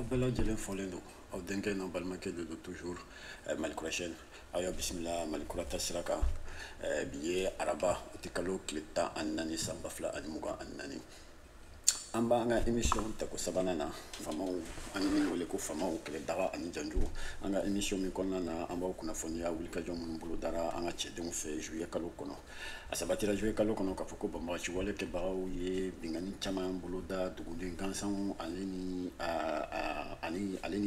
Bella Jelen Folendo, au Denken en Balmaké de toujours, Malkurachen, Aya Bismillah, Malkurata Siraka, Billet Araba, Tikalo, Kleta, Anani, Sambafla, Animuga, Anani. An b'an ka émission ta ko sabanan na famaw an ye min wele ko famaw kɛlɛ daga ani janjo an ka émission min kɔnɔna na an b'aw kunnafoniya wulikajɔ minnu bolo dara an ka cɛdenw fɛ juillet kalo kɔnɔ a sabatira juillet kalo kɔnɔ k'a fɔ ko banbagaci wale kɛbagaw ye bingani caman bolo da duguden gansanw ale ni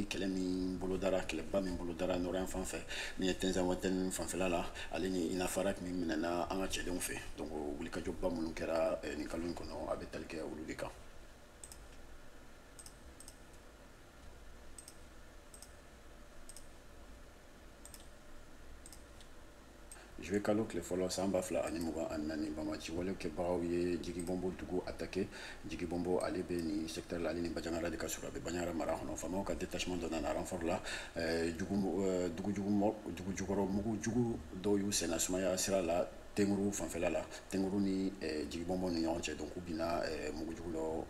kɛlɛ min bolo dara kɛlɛba min bolo dara nɔrɔyan fan fɛ min ye tɛnzan watɛni fanfɛla la ale ni inafara min minɛna an ka cɛdenw fɛ donc wulikajɔba minnu kɛra nin kalo in kɔnɔ a bɛ tali kɛ olu de kan. Juillet kalo tile fɔlɔ san ba fila ani mugan ani naani bamaci wale kɛbagaw ye jigibɔnbɔ dugu attaqué jigibɔnbɔ ale bɛ nin secteur la ale ni bajangara de ka surun a bɛ bajangara mara kɔnɔ faamaw ka détachement dɔ nana renfort la dugujukɔrɔ mugu jugu dɔw y'u senna sumaya sira la tenguru fanfɛla la tenguru ni jigibɔnbɔ ni ɲɔgɔn cɛ donc u binna mugujugu dɔ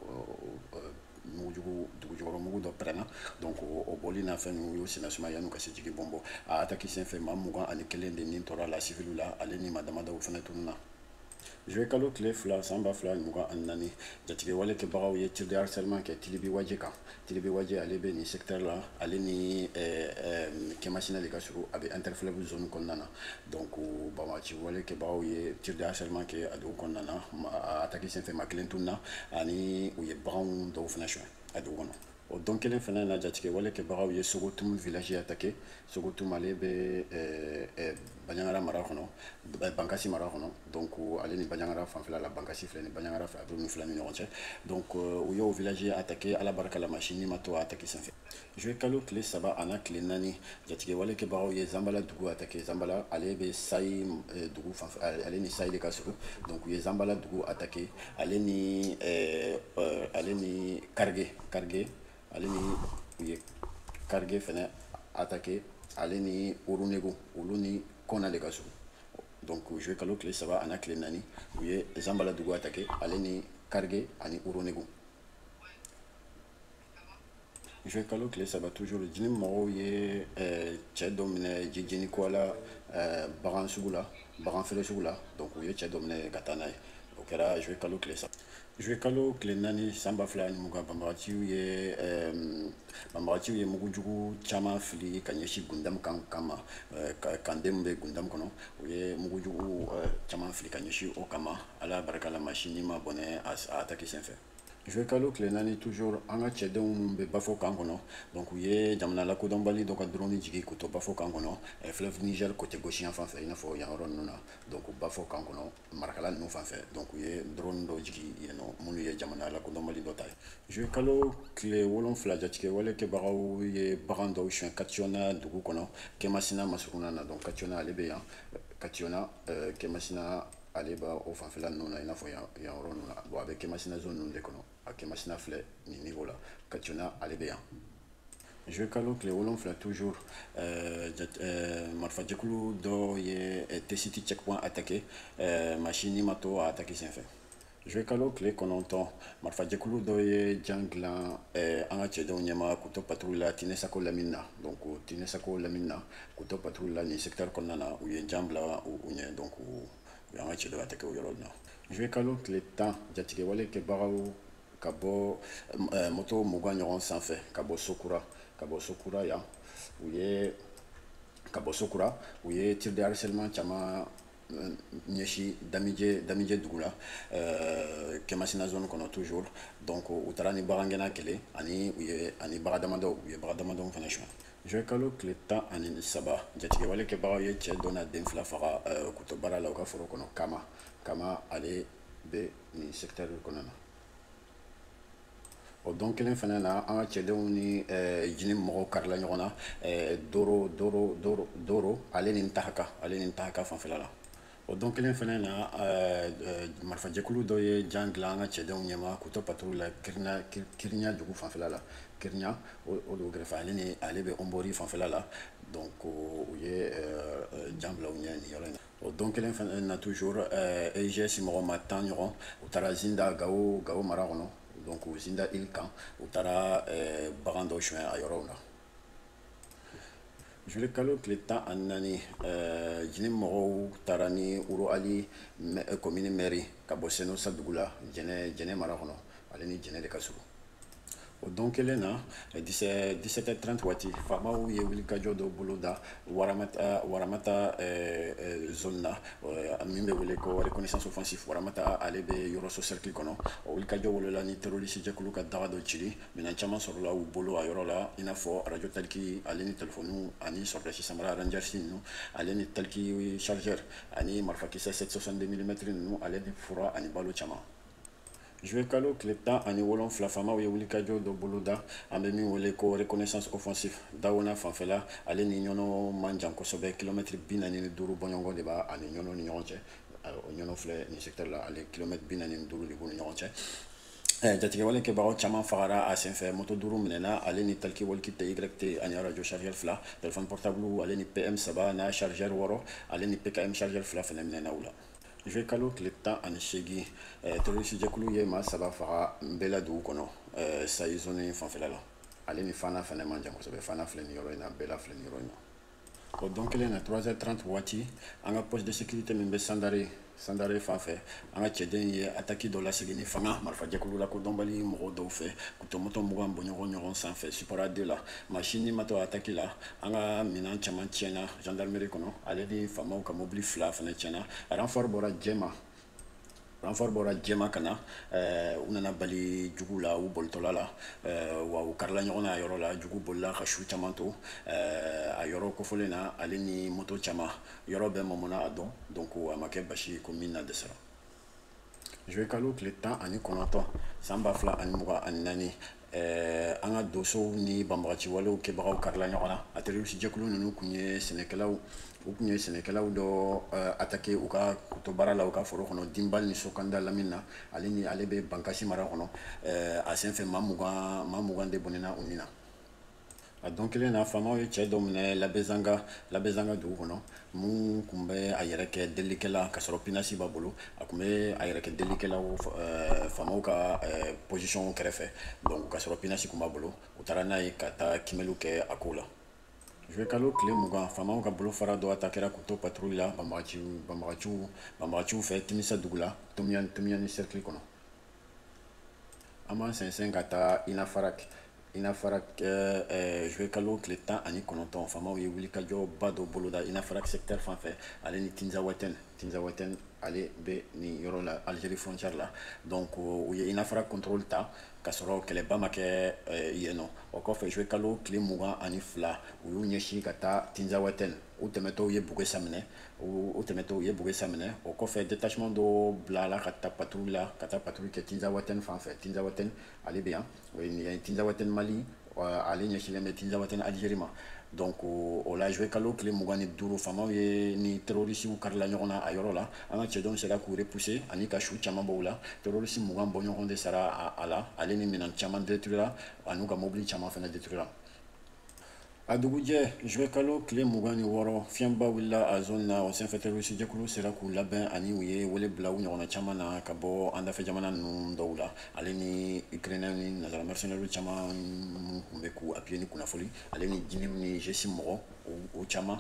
dugujukɔrɔ mugu dɔ pɛrɛnna donc o bɔli n'a fɛn ninnu y'u senna sumaya yan'u ka se jigibɔnbɔ a attaque senfɛ maa mugan ani kelen de nin tora la civil la ale ni maa damadaw fɛnɛ tununna. Juillet kalo tile fila san ba fila mugan ani naani jatigɛ wale kɛbagaw ye tir de harcèlement kɛ tilibi waje kan tilibi waje ale bɛ nin secteur la ale ni kɛmasina de ka surun a bɛ interfleuve zone kɔnɔna na donc bamaci wale kɛbagaw ye tir de harcèlement kɛ a dugu kɔnɔna na a attaque senfɛ maa kelen tununna ani u ye baganw dɔw fɛnɛ suɲɛ a dugu kɔnɔ. O don kelen fana na jatigɛ wale kɛbagaw ye Sogotum village attaqué Sogotum ale bɛ Bajangara mara kɔnɔ Bankasi mara kɔnɔ donc ale ni Bajangara fanfɛla la Bankasi filɛ ni Bajangara fɛ a bɛ ninnu fila ni ɲɔgɔn cɛ donc u y'o village attaqué ala barika la machine ma to attaqué sanfɛ. Juillet kalo tile saba a n'a tile naani jatigɛ wale kɛbagaw ye Zanbala dugu attaqué Zanbala ale bɛ Sayi dugu fanfɛ ale ni Sayi de ka surun donc u ye Zanbala dugu attaqué ale ni Karge ale ni u ye Karge fɛnɛ attaqué ale ni Urunego olu ni Kɔna de ka surun donc juillet kalo tile saba a n'a tile naani u ye Zanbala dugu attaqué ale ni Karge ani Urunego. Juillet kalo tile saba toujours jini mɔgɔw ye cɛ dɔ minɛ jijini kɔ la bagan sugu la bagan feere sugu la donc u ye cɛ dɔ minɛ ka taa n'a ye o kɛra juillet kalo tile saba. Juillet kalo tile naani san ba fila ani mugan banbagaciw ye mugujugu caman fili ka ɲɛsin Gundam kan kama kanden bɛ Gundam kɔnɔ u ye mugujugu caman fili ka ɲɛsin o kama ala barika la machine ma bɔnɛ a attaque senfɛ. Juillet kalo tile naani toujours an ka cɛdenw bɛ bafo kan kɔnɔ donc u ye jamana lakodɔnbali dɔ ka drone jigin k'o to bafo kan kɔnɔ fleuve Niger côté gauche yan fan fɛ i n'a fɔ yan yɔrɔ ninnu na donc bafo kan kɔnɔ marakala ninnu fan fɛ donc u ye drone dɔ jigin yen nɔ minnu ye jamana lakodɔnbali dɔ ta ye. Juillet kalo tile wolonfila jatigɛ wale kɛbagaw ye bagan dɔw suɲɛ Kationa dugu kɔnɔ Kɛmasina masurunan na donc Kationa ale bɛ yan Kationa Kɛmasina ale b'a o fanfɛla ninnu na i n'a fɔ yan yɔrɔ ninnu na bon a bɛ Kɛmasina zone ninnu de kɔnɔ a Kɛmasina filɛ nin niveau la Kationa ale bɛ yan. Juillet kalo tile wolonfila toujours marifajɛkulu dɔ ye T-City checkpoint attaqué machine ma to a attaqué senfɛ. Juillet kalo tile kɔnɔntɔn marifajɛkulu dɔ ye jan dilan an ka cɛdenw ɲɛma k'u to patrouille la Tinɛ Sako Lamini na donc Tinɛ Sako Lamini na k'u to patrouille la nin secteur kɔnɔna na u ye jan bila u ɲɛ donc u y'an ka cɛdenw attaqué o yɔrɔ in na. Juillet kalo tile tan jatigɛ wale kɛbagaw ka bɔ moto mugan ɲɔgɔn sanfɛ ka bɔ Sokura yan u ye tir de harcèlement caman ɲɛsin Damijɛ dugu la Kɛmasina zone kɔnɔ toujours donc u taara ni bagangɛnna kelen ani bagan damadɔw u ye bagan damadɔw fana suɲɛ. Juillet kalo tile tan ani saba jatigɛ wale kɛbagaw ye cɛ dɔ n'a den fila faga k'u to baara la u ka foro kɔnɔ Kama ale bɛ nin secteur kɔnɔna na. O don kelen fana na an ka cɛdenw ni jini mɔgɔw karila ɲɔgɔn na Doro ale ni Tahaka fanfɛla la. O don kelen fana na marifajɛkulu dɔ ye jan dilan an ka cɛdenw ɲɛma k'u to patrouille la Kiriɲa dugu fanfɛla la Kiriɲa o dugu kɛrɛfɛ ale bɛ Ombori fanfɛla la donc u ye jan bila u ɲɛ nin yɔrɔ in na. O don kelen fana na toujours EGS mɔgɔ ma 10 ɲɔgɔn u taara Zinda Gao mara kɔnɔ donc Zinda île kan u taara bagan dɔw suɲɛ a yɔrɔw la. Juillet kalo tile 14 jini mɔgɔw taara ni Wuro Ali commune mairie ka bɔ Senosa dugu la Jɛnɛ mara kɔnɔ ale ni Jɛnɛ de ka surun. O don kelen na 17h30 waati faamaw ye wulikajɔ dɔ boloda Waramata zone na min bɛ wele ko reconnaissance offensive. Waramata ale bɛ yɔrɔso cercle kɔnɔ. O wulikajɔ wolola ni terroriste jɛkulu ka daga dɔ cili minɛn caman sɔrɔla u bolo a yɔrɔ la i n'a fɔ radio taliki ale ni telefɔniw ani sɔrɔdasi samara rangers ninnu ale ni taliki chargeur ani marifakisɛ 762 mm ninnu ale ni fura ani balo caman. Juillet kalo tile 17 faamaw ye wulikajɔ dɔ boloda an bɛ min wele ko reconnaissance offensive Dawona fanfɛla ale ni ɲɔnɔ man jan kosɛbɛ kilomètre 45 bɔɲɔgɔn de b'a ani ɲɔnɔ ni ɲɔgɔn cɛ. O ɲɔnɔ filɛ nin secteur la ale kilomètre 45 de b'u ni ɲɔgɔn cɛ. Jatigɛwale kɛbagaw caman fagara a senfɛ moto 5 minɛna ale ni taliki walikite YT ani radio chargeur 2 téléphone portable ale ni PM3 n'a chargeur 6 ale ni PKM chargeur 2 fɛnɛ minɛna u la. Juillet kalo tile 18 terroriste jɛkulu ye maa 3 faga Nbɛla dugu kɔnɔ Sayi zone fanfɛla la ale ni Fana fɛnɛ man jan kosɛbɛ. Fana filɛ nin yɔrɔ in na Nbɛla filɛ nin yɔrɔ in na. O don kelen na 3h30 waati an ka poste de sécurité min bɛ Sandare fan fɛ an ka cɛden ye attaque dɔ lasegin ni fanga marifajɛkulu la kodɔnbali mɔgɔw dɔw fɛ kutomoto 20 bɔɲɔgɔn ɲɔgɔn sanfɛ Supara 2 la machine ma to attaque la an ka minɛn caman tiɲɛna gendarmerie kɔnɔ ale ni faamaw ka mobili 2 fɛnɛ tiɲɛna. Renfort bɔra Jɛma ka na u nana bali jugu la u bolitɔla la wa u karila ɲɔgɔn na a yɔrɔ la jugu bolila ka su caman to a yɔrɔ kofɔlen na ale ni moto caman yɔrɔ bɛɛ mɔmɔna a dɔn donc a ma kɛ basi ye ko min na dɛsɛra. Juillet kalo tile 19 san 2024 an ka dosow ni banbagaciwalew kɛbagaw karila ɲɔgɔn na a terroriste jɛkulu ninnu kun ye sɛnɛkɛlaw dɔ attaqué u ka kutobaara la u ka foro kɔnɔ Dinbal ni Sokanda Lamine na ale bɛ Bankasi mara kɔnɔ a senfɛ maa 20 de bɔnɛna u ni na. A don kelen na faamaw ye cɛ dɔ minɛ Labɛzanga dugu kɔnɔ mun kun bɛ a yɛrɛ kɛ delilikɛla ka sɔrɔ pinasi b'a bolo a kun bɛ a yɛrɛ kɛ delilikɛlaw faamaw ka position kɛrɛfɛ donc ka sɔrɔ pinasi kun b'a bolo u taara n'a ye ka taa kimɛliw kɛ a ko la. Juillet kalo tile 20 faamaw ka bolofara dɔ attaquera k'u to patrouille la banbagaciw fɛ Timisa dugu la Tomiyani cercle kɔnɔ. An b'an sɛnsɛn ka taa Inafarak Juillet kalo tile 19 faamaw ye wulikajɔba dɔ boloda Inafarak secteur fan fɛ ale ni Tinzawatène ale bɛ nin yɔrɔ la Algérie frontière la donc u ye Inafarak contrôle ta ka sɔrɔ kɛlɛba ma kɛ yen nɔ. O kɔfɛ Juillet kalo tile 22 u y'u ɲɛsin ka taa Tinzawatène u tɛmɛtɔ u ye Bugesa minɛ o kɔfɛ détachement dɔ bilala ka taa patrouille kɛ Tinzawatène fan fɛ. Tinzawatène ale bɛ yan o ye Tinzawatène Mali ale ɲɛsinnen bɛ Tinzawatène Algérie ma donc o la Juillet kalo tile 25 faamaw ye ni terroriste karila ɲɔgɔn na a yɔrɔ la an ka cɛdenw sera k'u repousser ani ka su caman bɔ u la terroriste 20 bɔɲɔgɔn de sara a la ale ni minɛn caman détruira ani ka mobili caman fɛnɛ détruira. A dugujɛ Juillet kalo tile 26 fiɲɛba wulila a zone na o senfɛ terroriste jɛkulu sera k'u labɛn ani u ye wele bila u ɲɔgɔnna caman na ka bɔ an dafɛ jamana ninnu dɔw la ale ni Ukrainien ni nazara mercenaires caman kun bɛ k'u appuyer ni kunnafoni ale ni Guinéen ni G6 mɔgɔ o caman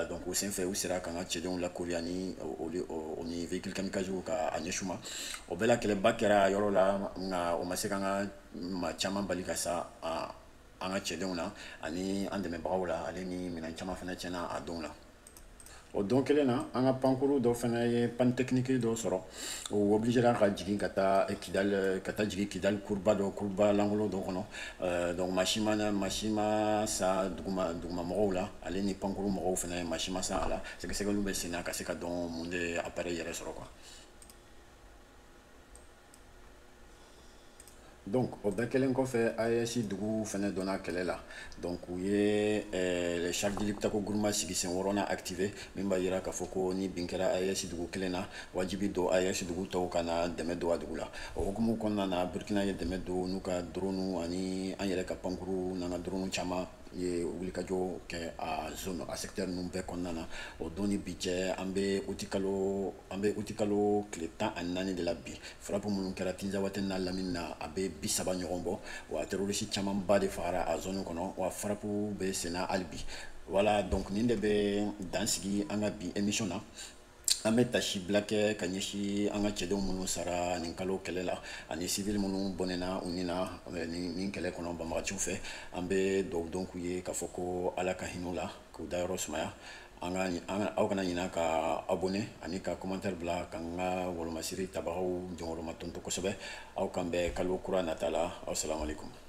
donc o senfɛ u sera k'an ka cɛdenw lakori ani véhicule kamikaze ka a ɲɛsin u ma o bɛɛ la kɛlɛba kɛra a yɔrɔ la nka o ma se k'an ka maa caman bali ka sa an ka cɛdenw na ani an dɛmɛbagaw la ale ni minɛn caman fɛnɛ tiɲɛna a don la. O don kelen na an ka pankuru dɔ fɛnɛ ye panne technique dɔ sɔrɔ o obligera ka jigin ka taa jigin Kidal kuruba langolo dɔ kɔnɔ donc machine ma sa duguma mɔgɔw la ale ni pankuru mɔgɔw fɛnɛ machine ma sa a la sɛgɛsɛgɛliw bɛ sen na ka se ka dɔn mun de appareil yɛrɛ sɔrɔ quoi. Donc o bɛɛ kɛlen kɔfɛ AES dugu fɛnɛ donna kɛlɛ la donc u ye Charles Liptako groupement sigi sen 6nan activé min b'a yira k'a fɔ ko ni bin kɛra AES dugu kelen na wajibi don AES dugu tɔw ka na dɛmɛ don a dugu la o hukumu kɔnɔna na Burkina ye dɛmɛ don n'u ka drone ani an yɛrɛ ka pankuru n'an ka drone caman ye wulikajɔ kɛ a zone a secteur ninnu bɛɛ kɔnɔna na o don ni bi cɛ an bɛ utikalo tile 14 de la bi frappe minnu kɛra Tinzawatɛ n'a Lamini na a bɛ 30 ɲɔgɔn bɔ wa terroriste camanba de fagara a zone kɔnɔ wa frappe bɛ senna hali bi voilà donc nin de bɛ dan sigi an ka bi émission na an bɛ tasibila kɛ ka ɲɛsin an ka cɛdenw minnu sara nin kalo kɛlɛ la ani civil minnu bɔnɛna u ni na nin kɛlɛ kɔnɔ banbagaciw fɛ an bɛ dugawu dɔn k'u ye k'a fɔ ko ala ka hinɛ u la k'u dayɔrɔ sumaya aw kana ɲinɛ ka abonné ani ka commentaire bila ka n ka wolomasiri tabagaw jɔnkɔrɔma tonto kosɛbɛ aw kan bɛn kalo kura nata la aw salamu aleykum